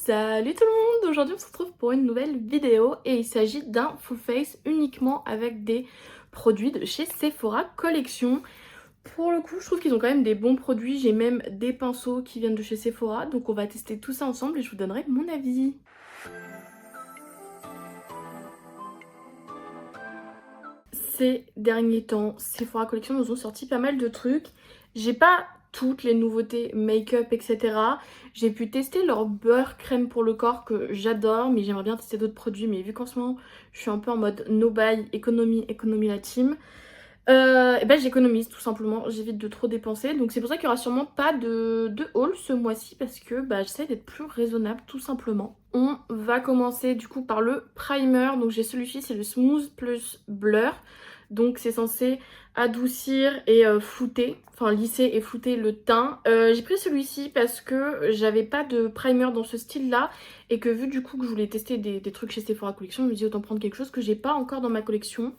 Salut tout le monde! Aujourd'hui on se retrouve pour une nouvelle vidéo et il s'agit d'un full face uniquement avec des produits de chez Sephora Collection. Pour le coup je trouve qu'ils ont quand même des bons produits, j'ai même des pinceaux qui viennent de chez Sephora, donc on va tester tout ça ensemble et je vous donnerai mon avis. Ces derniers temps, Sephora Collection nous ont sorti pas mal de trucs. J'ai pas toutes les nouveautés make-up, etc. J'ai pu tester leur beurre crème pour le corps que j'adore, mais j'aimerais bien tester d'autres produits. Mais vu qu'en ce moment, je suis un peu en mode no buy, économie la team, et ben j'économise tout simplement. J'évite de trop dépenser. Donc c'est pour ça qu'il y aura sûrement pas de haul ce mois-ci parce que bah, j'essaie d'être plus raisonnable tout simplement. On va commencer du coup par le primer. Donc j'ai celui-ci, c'est le Smooth Plus Blur. Donc c'est censé adoucir et flouter, enfin lisser et flouter le teint. J'ai pris celui-ci parce que j'avais pas de primer dans ce style là et que vu du coup que je voulais tester des trucs chez Sephora Collection, je me dis autant prendre quelque chose que j'ai pas encore dans ma collection.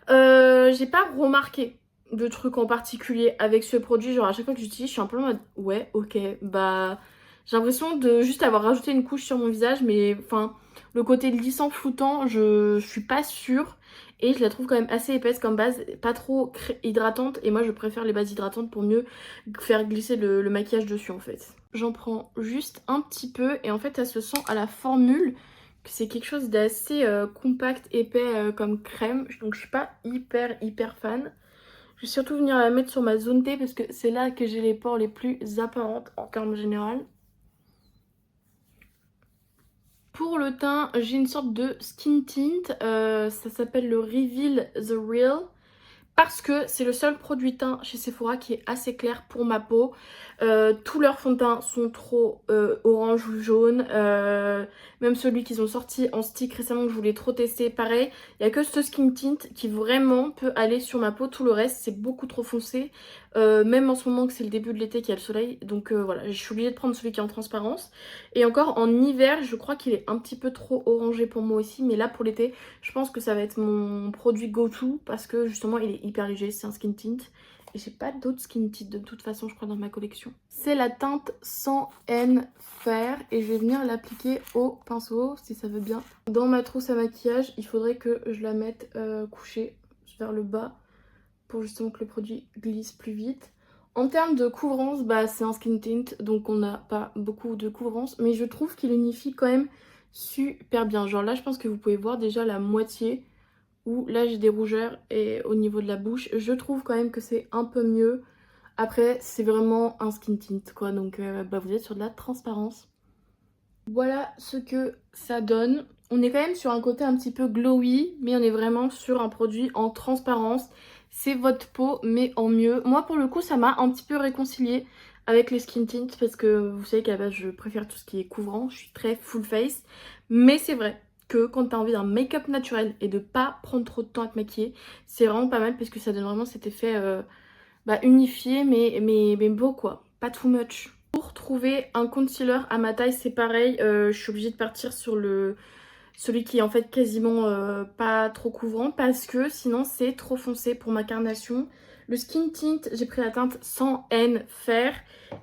J'ai pas remarqué de trucs en particulier avec ce produit, genre à chaque fois que j'utilise je suis un peu en mode ouais ok bah j'ai l'impression de juste avoir rajouté une couche sur mon visage, mais enfin le côté lissant floutant je suis pas sûre et je la trouve quand même assez épaisse comme base, pas trop hydratante et moi je préfère les bases hydratantes pour mieux faire glisser le maquillage dessus en fait. J'en prends juste un petit peu et en fait ça se sent à la formule que c'est quelque chose d'assez compact, épais comme crème, donc je suis pas hyper fan. Je vais surtout venir la mettre sur ma zone T parce que c'est là que j'ai les pores les plus apparentes en termes général. Pour le teint, j'ai une sorte de skin tint, ça s'appelle le Reveal The Real. Parce que c'est le seul produit teint chez Sephora qui est assez clair pour ma peau. Tous leurs fonds de teint sont trop orange ou jaune. Même celui qu'ils ont sorti en stick récemment que je voulais trop tester, pareil. Il n'y a que ce skin tint qui vraiment peut aller sur ma peau. Tout le reste c'est beaucoup trop foncé. Même en ce moment que c'est le début de l'été qu'il y a le soleil. Donc voilà, je suis obligée de prendre celui qui est en transparence. Et encore en hiver, je crois qu'il est un petit peu trop orangé pour moi aussi. Mais là pour l'été, je pense que ça va être mon produit go-to parce que justement il est hyper léger, c'est un skin tint. Et j'ai pas d'autres skin tint de toute façon je crois dans ma collection. C'est la teinte 100 N Fair et je vais venir l'appliquer au pinceau si ça veut bien. Dans ma trousse à maquillage, il faudrait que je la mette couchée vers le bas pour justement que le produit glisse plus vite. En termes de couvrance, bah c'est un skin tint donc on n'a pas beaucoup de couvrance, mais je trouve qu'il unifie quand même super bien. Genre là je pense que vous pouvez voir déjà la moitié où là j'ai des rougeurs et au niveau de la bouche je trouve quand même que c'est un peu mieux. Après c'est vraiment un skin tint quoi, donc bah, vous êtes sur de la transparence. Voilà ce que ça donne. On est quand même sur un côté un petit peu glowy, mais on est vraiment sur un produit en transparence. C'est votre peau, mais en mieux. Moi, pour le coup, ça m'a un petit peu réconciliée avec les skin tints, parce que vous savez qu'à la base, je préfère tout ce qui est couvrant. Je suis très full face. Mais c'est vrai que quand t'as envie d'un make-up naturel et de pas prendre trop de temps à te maquiller, c'est vraiment pas mal, parce que ça donne vraiment cet effet bah, unifié, mais beau quoi. Pas too much. Pour trouver un concealer à ma taille, c'est pareil, je suis obligée de partir sur celui qui est en fait quasiment pas trop couvrant parce que sinon c'est trop foncé pour ma carnation. Le skin tint, j'ai pris la teinte 100N Fair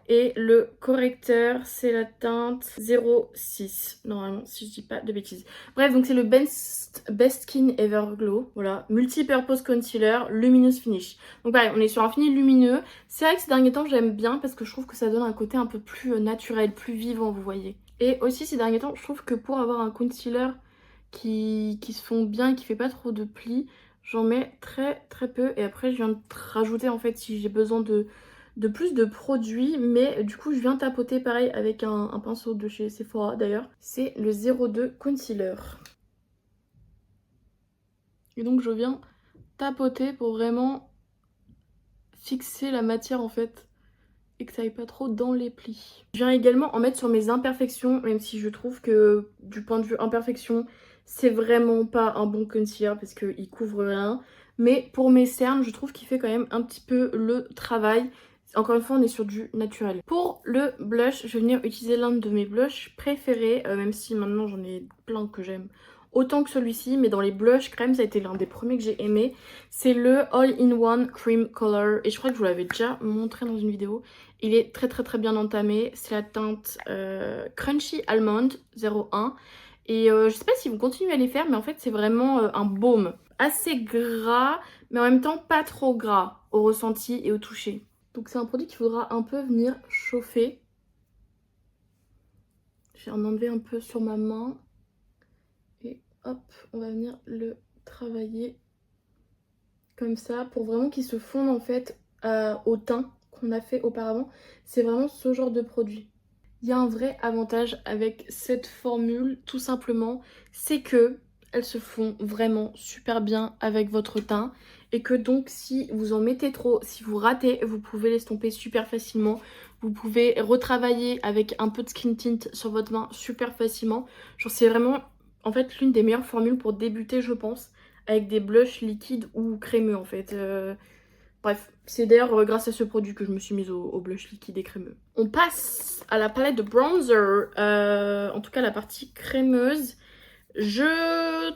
et le correcteur c'est la teinte 06 normalement si je dis pas de bêtises. Bref, donc c'est le Best Skin Ever Glow, voilà, multi-purpose concealer, luminous finish. Donc pareil, on est sur un fini lumineux. C'est vrai que ces derniers temps j'aime bien parce que je trouve que ça donne un côté un peu plus naturel, plus vivant, vous voyez. Et aussi ces derniers temps, je trouve que pour avoir un concealer qui se font bien et qui fait pas trop de plis, j'en mets très peu. Et après je viens de rajouter en fait si j'ai besoin de plus de produits. Mais du coup je viens tapoter pareil avec un pinceau de chez Sephora d'ailleurs. C'est le 02 Concealer. Et donc je viens tapoter pour vraiment fixer la matière en fait et que ça aille pas trop dans les plis. Je viens également en mettre sur mes imperfections, même si je trouve que du point de vue imperfection, c'est vraiment pas un bon concealer parce qu'il couvre rien. Mais pour mes cernes, je trouve qu'il fait quand même un petit peu le travail. Encore une fois, on est sur du naturel. Pour le blush, je vais venir utiliser l'un de mes blushs préférés, même si maintenant j'en ai plein que j'aime autant que celui-ci, mais dans les blush crème, ça a été l'un des premiers que j'ai aimé. C'est le All-in-One Cream Color et je crois que je vous l'avais déjà montré dans une vidéo. Il est très bien entamé. C'est la teinte Crunchy Almond 01. Et je sais pas si vous continuez à les faire, mais en fait c'est vraiment un baume assez gras, mais en même temps pas trop gras au ressenti et au toucher. Donc c'est un produit qu'il faudra un peu venir chauffer. Je vais en enlever un peu sur ma main. Et hop, on va venir le travailler comme ça pour vraiment qu'il se fonde en fait au teint qu'on a fait auparavant. C'est vraiment ce genre de produit. Il y a un vrai avantage avec cette formule, tout simplement, c'est que elles se font vraiment super bien avec votre teint et que donc si vous en mettez trop, si vous ratez, vous pouvez l'estomper super facilement. Vous pouvez retravailler avec un peu de skin tint sur votre main super facilement. Genre c'est vraiment en fait l'une des meilleures formules pour débuter je pense avec des blushs liquides ou crémeux en fait. Bref, c'est d'ailleurs grâce à ce produit que je me suis mise au blush liquide et crémeux. On passe à la palette de bronzer, en tout cas la partie crémeuse. Je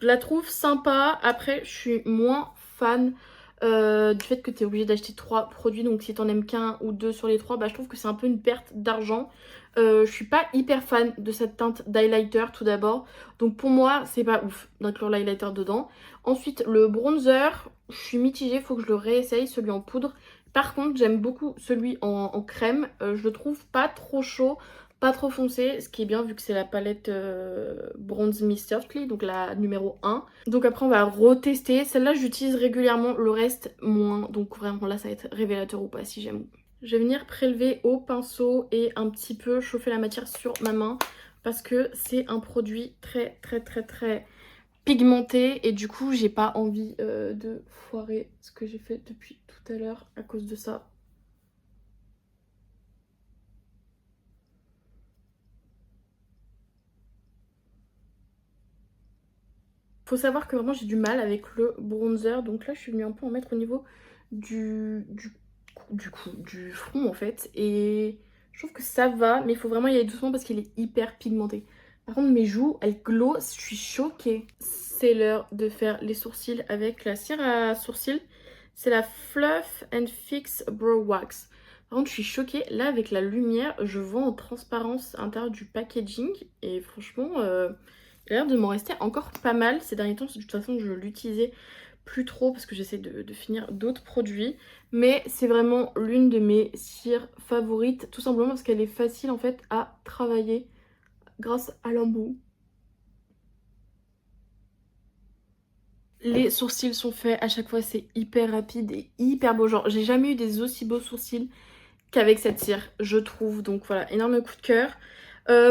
la trouve sympa, après je suis moins fan du fait que tu es obligé d'acheter 3 produits, donc si t'en aimes qu'un ou deux sur les 3, bah je trouve que c'est un peu une perte d'argent. Je suis pas hyper fan de cette teinte d'highlighter tout d'abord, donc pour moi c'est pas ouf d'inclure l'highlighter dedans. Ensuite le bronzer, je suis mitigée, faut que je le réessaye, celui en poudre. Par contre j'aime beaucoup celui en crème, je le trouve pas trop chaud, pas trop foncé, ce qui est bien vu que c'est la palette Bronze Me Softly, donc la numéro 1. Donc après on va retester, celle-là j'utilise régulièrement, le reste moins, donc vraiment là ça va être révélateur ou pas si j'aime. Je vais venir prélever au pinceau et un petit peu chauffer la matière sur ma main parce que c'est un produit très pigmenté et du coup j'ai pas envie de foirer ce que j'ai fait depuis tout à l'heure à cause de ça. Faut savoir que vraiment j'ai du mal avec le bronzer, donc là je suis venue un peu en mettre au niveau du front en fait, et je trouve que ça va, mais il faut vraiment y aller doucement parce qu'il est hyper pigmenté. Par contre mes joues elles glow, je suis choquée. C'est l'heure de faire les sourcils avec la cire à sourcils, c'est la Fluff and Fix Brow Wax. Par contre je suis choquée, là avec la lumière je vois en transparence à l'intérieur du packaging et franchement il a l'air de m'en rester encore pas mal ces derniers temps. De toute façon, je l'utilisais plus trop parce que j'essaie de finir d'autres produits. Mais c'est vraiment l'une de mes cires favorites. Tout simplement parce qu'elle est facile en fait à travailler grâce à l'embout. Les sourcils sont faits à chaque fois, c'est hyper rapide et hyper beau. Genre, j'ai jamais eu des aussi beaux sourcils qu'avec cette cire, je trouve. Donc voilà, énorme coup de cœur.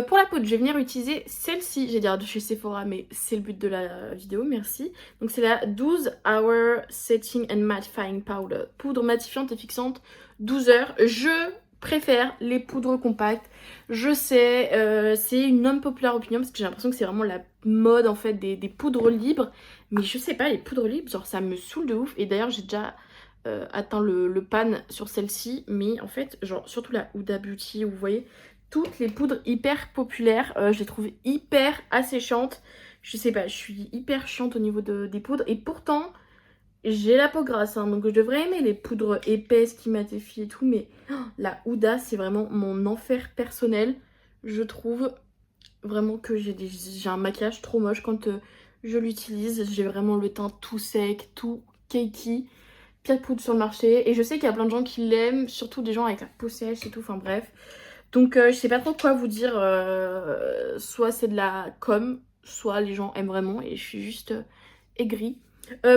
Pour la poudre, je vais venir utiliser celle-ci. J'ai dire de chez Sephora, mais c'est le but de la vidéo, merci. Donc c'est la 12 Hour Setting and Mattifying Powder. Poudre matifiante et fixante, 12 heures. Je préfère les poudres compactes. Je sais, c'est une non-populaire opinion parce que j'ai l'impression que c'est vraiment la mode en fait des poudres libres. Mais je sais pas, les poudres libres, genre ça me saoule de ouf. Et d'ailleurs, j'ai déjà atteint le pan sur celle-ci, mais en fait genre surtout la Huda Beauty où vous voyez toutes les poudres hyper populaires, je les trouve hyper asséchantes. Je sais pas, je suis hyper chiante au niveau des poudres et pourtant j'ai la peau grasse hein, donc je devrais aimer les poudres épaisses qui matifient et tout, mais oh, la Huda c'est vraiment mon enfer personnel. Je trouve vraiment que j'ai un maquillage trop moche quand je l'utilise. J'ai vraiment le teint tout sec, tout cakey, pire poudre sur le marché. Et je sais qu'il y a plein de gens qui l'aiment, surtout des gens avec la peau sèche et tout, enfin bref. Donc je sais pas trop quoi vous dire, soit c'est de la com, soit les gens aiment vraiment et je suis juste aigrie.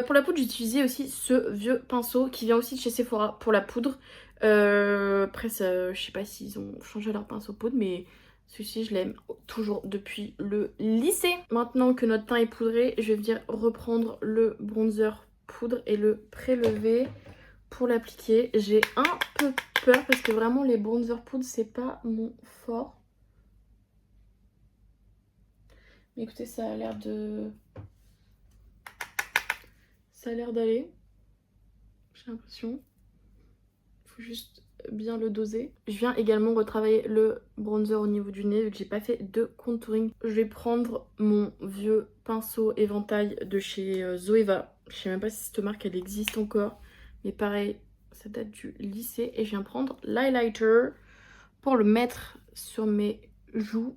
Pour la poudre j'ai utilisé aussi ce vieux pinceau qui vient aussi de chez Sephora pour la poudre. Après je sais pas s'ils ont changé leur pinceau poudre mais celui-ci je l'aime toujours depuis le lycée. Maintenant que notre teint est poudré, je vais venir reprendre le bronzer poudre et le prélever pour l'appliquer. J'ai un peu peur parce que vraiment les bronzer poudre c'est pas mon fort. Mais écoutez, ça a l'air d'aller. J'ai l'impression. Faut juste bien le doser. Je viens également retravailler le bronzer au niveau du nez vu que j'ai pas fait de contouring. Je vais prendre mon vieux pinceau éventail de chez Zoeva. Je sais même pas si cette marque elle existe encore, mais pareil, ça date du lycée. Et je viens prendre l'highlighter pour le mettre sur mes joues.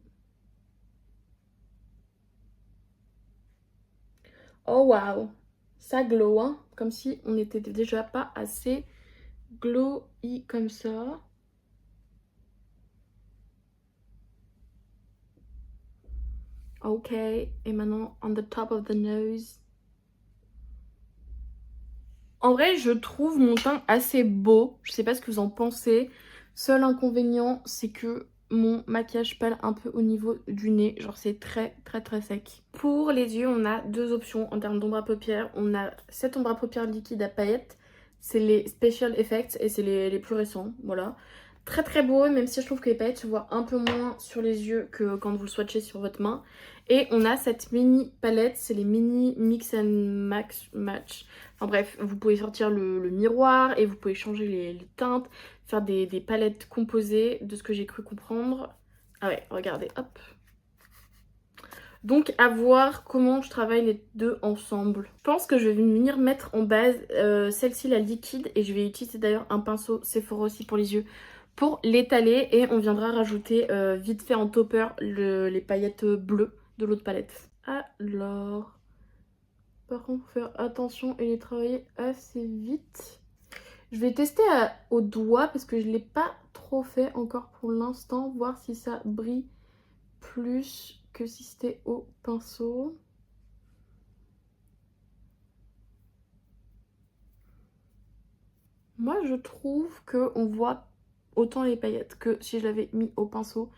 Oh waouh, ça glow, hein, comme si on n'était déjà pas assez glowy comme ça. Ok, et maintenant on the top of the nose. En vrai, je trouve mon teint assez beau. Je sais pas ce que vous en pensez. Seul inconvénient, c'est que mon maquillage pâle un peu au niveau du nez. Genre, c'est très très très sec. Pour les yeux, on a deux options en termes d'ombre à paupières. On a cet ombre à paupières liquide à paillettes. C'est les Special Effects et c'est les plus récents. Voilà. Très très beau, même si je trouve que les paillettes se voient un peu moins sur les yeux que quand vous le swatchez sur votre main. Et on a cette mini palette, c'est les mini Mix and Match. Enfin bref, vous pouvez sortir le miroir et vous pouvez changer les teintes, faire des palettes composées de ce que j'ai cru comprendre. Ah ouais, regardez, hop. Donc à voir comment je travaille les deux ensemble. Je pense que je vais venir mettre en base celle-ci, la liquide, et je vais utiliser d'ailleurs un pinceau Sephora aussi pour les yeux pour l'étaler, et on viendra rajouter vite fait en topper les paillettes bleues de l'autre palette. Alors, par contre, faut faire attention et les travailler assez vite. Je vais tester au doigt parce que je ne l'ai pas trop fait encore pour l'instant, voir si ça brille plus que si c'était au pinceau. Moi, je trouve qu'on voit autant les paillettes que si je l'avais mis au pinceau.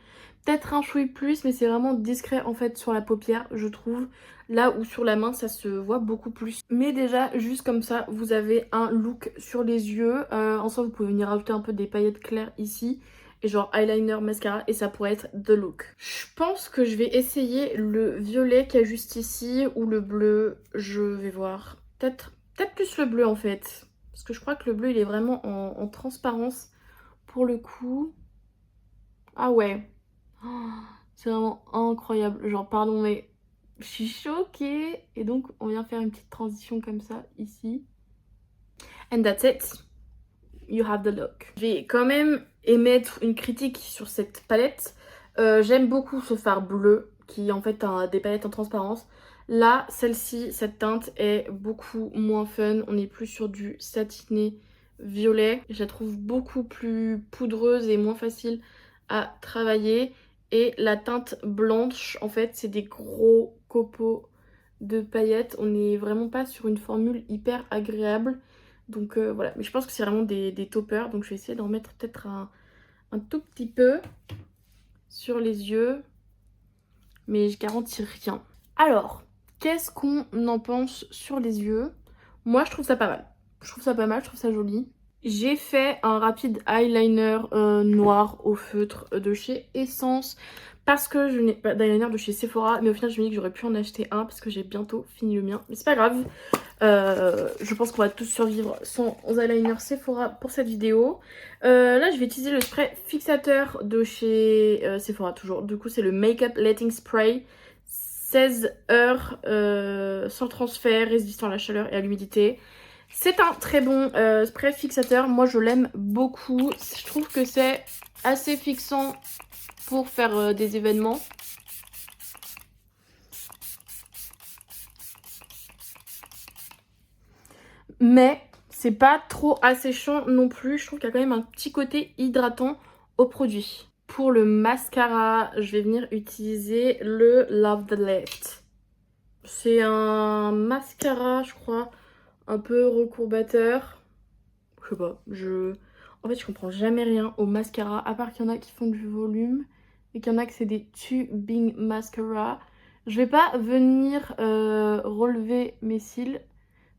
Peut-être un chouï plus, mais c'est vraiment discret en fait sur la paupière, je trouve. Là où sur la main, ça se voit beaucoup plus. Mais déjà, juste comme ça, vous avez un look sur les yeux. En soi, vous pouvez venir rajouter un peu des paillettes claires ici. Et genre eyeliner, mascara, et ça pourrait être the look. Je pense que je vais essayer le violet qu'il y a juste ici, ou le bleu. Je vais voir. Peut-être plus le bleu en fait. Parce que je crois que le bleu, il est vraiment en transparence pour le coup. Ah ouais. Oh, c'est vraiment incroyable. Genre, pardon, mais je suis choquée. Et donc, on vient faire une petite transition comme ça, ici. And that's it. You have the look. Je vais quand même émettre une critique sur cette palette. J'aime beaucoup ce fard bleu, qui en fait a des palettes en transparence. Là, celle-ci, cette teinte est beaucoup moins fun. On est plus sur du satiné violet. Je la trouve beaucoup plus poudreuse et moins facile à travailler. Et la teinte blanche, en fait, c'est des gros copeaux de paillettes. On n'est vraiment pas sur une formule hyper agréable. Donc voilà, mais je pense que c'est vraiment des toppers. Donc je vais essayer d'en mettre peut-être un tout petit peu sur les yeux. Mais je garantis rien. Alors, qu'est-ce qu'on en pense sur les yeux? Moi, je trouve ça pas mal. Je trouve ça pas mal, je trouve ça joli. J'ai fait un rapide eyeliner noir au feutre de chez Essence parce que je n'ai pas d'eyeliner de chez Sephora, mais au final je me dis que j'aurais pu en acheter un parce que j'ai bientôt fini le mien, mais c'est pas grave. Je pense qu'on va tous survivre sans eyeliner Sephora pour cette vidéo. Là je vais utiliser le spray fixateur de chez Sephora toujours, du coup c'est le Makeup Letting Spray 16 heures sans transfert, résistant à la chaleur et à l'humidité. C'est un très bon spray fixateur, moi je l'aime beaucoup. Je trouve que c'est assez fixant pour faire des événements. Mais c'est pas trop asséchant non plus, je trouve qu'il y a quand même un petit côté hydratant au produit. Pour le mascara, je vais venir utiliser le Love the Lift. C'est un mascara, je crois, un peu recourbateur. Je sais pas, en fait je comprends jamais rien au mascara, à part qu'il y en a qui font du volume et qu'il y en a que c'est des tubing mascara. Je vais pas venir relever mes cils,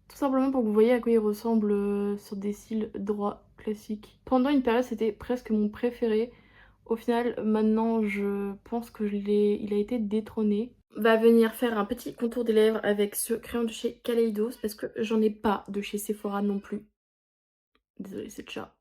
tout simplement pour que vous voyez à quoi ils ressemblent sur des cils droits classiques. Pendant une période c'était presque mon préféré. Au final maintenant je pense que il a été détrôné. On va venir faire un petit contour des lèvres avec ce crayon de chez Kaleidos parce que j'en ai pas de chez Sephora non plus. Désolée, c'est le chat.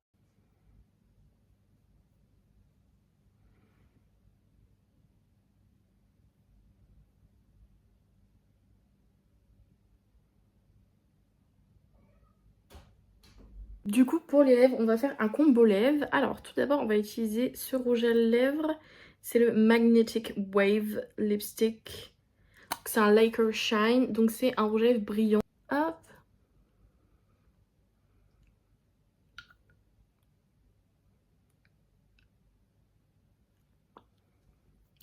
Du coup, pour les lèvres, on va faire un combo lèvres. Alors, tout d'abord, on va utiliser ce rouge à lèvres. C'est le Magnetic Wave Lipstick. C'est un Laker Shine, donc c'est un rouge à lèvres brillant. Hop.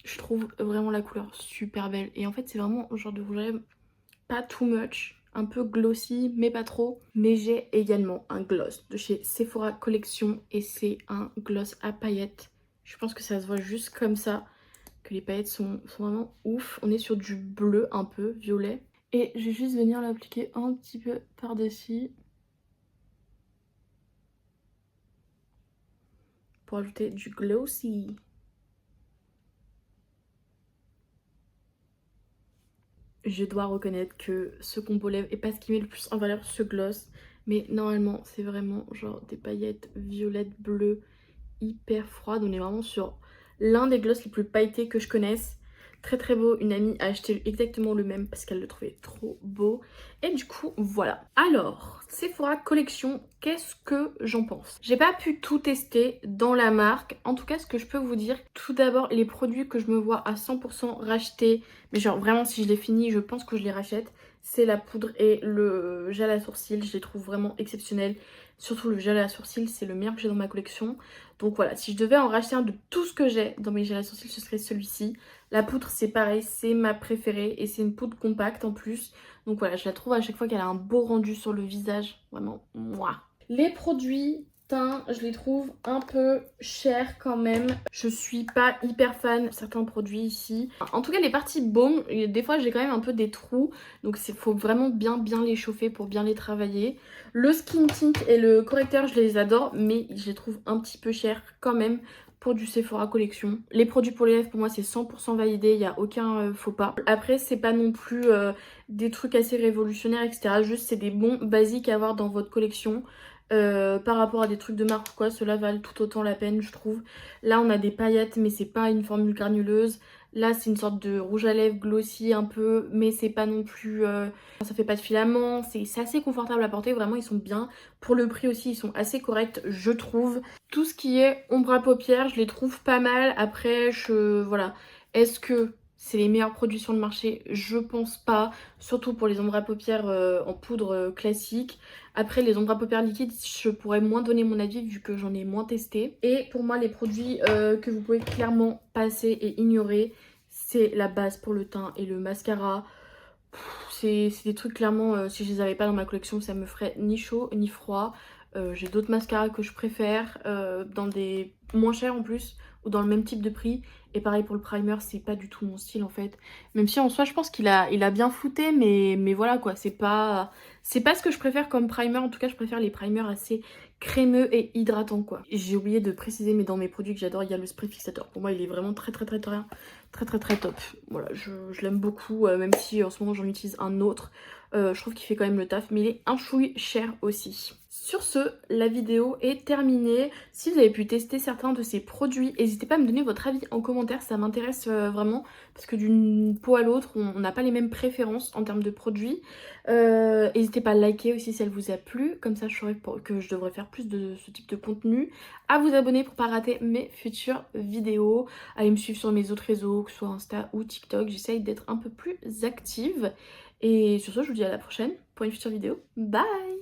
Je trouve vraiment la couleur super belle. Et en fait, c'est vraiment un genre de rouge à lèvres pas too much, un peu glossy, mais pas trop. Mais j'ai également un gloss de chez Sephora Collection et c'est un gloss à paillettes. Je pense que ça se voit juste comme ça, que les paillettes sont vraiment ouf. On est sur du bleu un peu, violet. Et je vais juste venir l'appliquer un petit peu par-dessus pour ajouter du glossy. Je dois reconnaître que ce combo lèvres est pas ce qui met le plus en valeur ce gloss. Mais normalement, c'est vraiment genre des paillettes violettes, bleues, hyper froide. On est vraiment sur l'un des gloss les plus pailletés que je connaisse. Très très beau. Une amie a acheté exactement le même parce qu'elle le trouvait trop beau. Et du coup, voilà. Alors, Sephora Collection, qu'est-ce que j'en pense? J'ai pas pu tout tester dans la marque. En tout cas, ce que je peux vous dire, tout d'abord, les produits que je me vois à 100% racheter, mais genre vraiment si je les finis, je pense que je les rachète, c'est la poudre et le gel à sourcils. Je les trouve vraiment exceptionnels. Surtout le gel à sourcils, c'est le meilleur que j'ai dans ma collection. Donc voilà, si je devais en racheter un de tout ce que j'ai dans mes gels à sourcils, ce serait celui-ci. La poudre, c'est pareil, c'est ma préférée et c'est une poudre compacte en plus. Donc voilà, je la trouve à chaque fois qu'elle a un beau rendu sur le visage. Vraiment, moi. Les produits teint, je les trouve un peu chers quand même. Je suis pas hyper fan de certains produits ici. En tout cas, les parties baume, des fois j'ai quand même un peu des trous. Donc il faut vraiment bien les chauffer pour bien les travailler. Le skin tint et le correcteur, je les adore, mais je les trouve un petit peu chers quand même pour du Sephora Collection. Les produits pour les lèvres, pour moi, c'est 100% validé, il n'y a aucun faux pas. Après, c'est pas non plus des trucs assez révolutionnaires, etc. Juste, c'est des bons basiques à avoir dans votre collection. Par rapport à des trucs de marque ou quoi, cela valent tout autant la peine, je trouve. Là, on a des paillettes, mais c'est pas une formule granuleuse. Là, c'est une sorte de rouge à lèvres glossy un peu, mais c'est pas non plus... ça fait pas de filament, c'est assez confortable à porter, vraiment, ils sont bien. Pour le prix aussi, ils sont assez corrects, je trouve. Tout ce qui est ombre à paupières, je les trouve pas mal. Après, voilà. Est-ce que c'est les meilleurs produits sur le marché? Je pense pas. Surtout pour les ombres à paupières en poudre classique. Après, les ombres à paupières liquides, je pourrais moins donner mon avis vu que j'en ai moins testé. Et pour moi, les produits que vous pouvez clairement passer et ignorer, c'est la base pour le teint et le mascara. C'est des trucs clairement, si je les avais pas dans ma collection, ça me ferait ni chaud ni froid. J'ai d'autres mascaras que je préfère, dans des moins chers en plus, ou dans le même type de prix. Et pareil pour le primer, c'est pas du tout mon style en fait. Même si en soi, je pense qu'il a bien flouté, mais voilà quoi, c'est pas ce que je préfère comme primer. En tout cas, je préfère les primers assez crémeux et hydratants quoi. J'ai oublié de préciser, mais dans mes produits que j'adore, il y a le spray fixateur. Pour moi, il est vraiment très top. Voilà, je l'aime beaucoup, même si en ce moment j'en utilise un autre. Je trouve qu'il fait quand même le taf, mais il est un chouï cher aussi. Sur ce, la vidéo est terminée. Si vous avez pu tester certains de ces produits, n'hésitez pas à me donner votre avis en commentaire, ça m'intéresse vraiment. Parce que d'une peau à l'autre, on n'a pas les mêmes préférences en termes de produits. N'hésitez pas à liker aussi si elle vous a plu, comme ça je saurai que je devrais faire plus de ce type de contenu. À vous abonner pour pas rater mes futures vidéos. Allez me suivre sur mes autres réseaux, que ce soit Insta ou TikTok. J'essaye d'être un peu plus active. Et sur ce, je vous dis à la prochaine pour une future vidéo. Bye!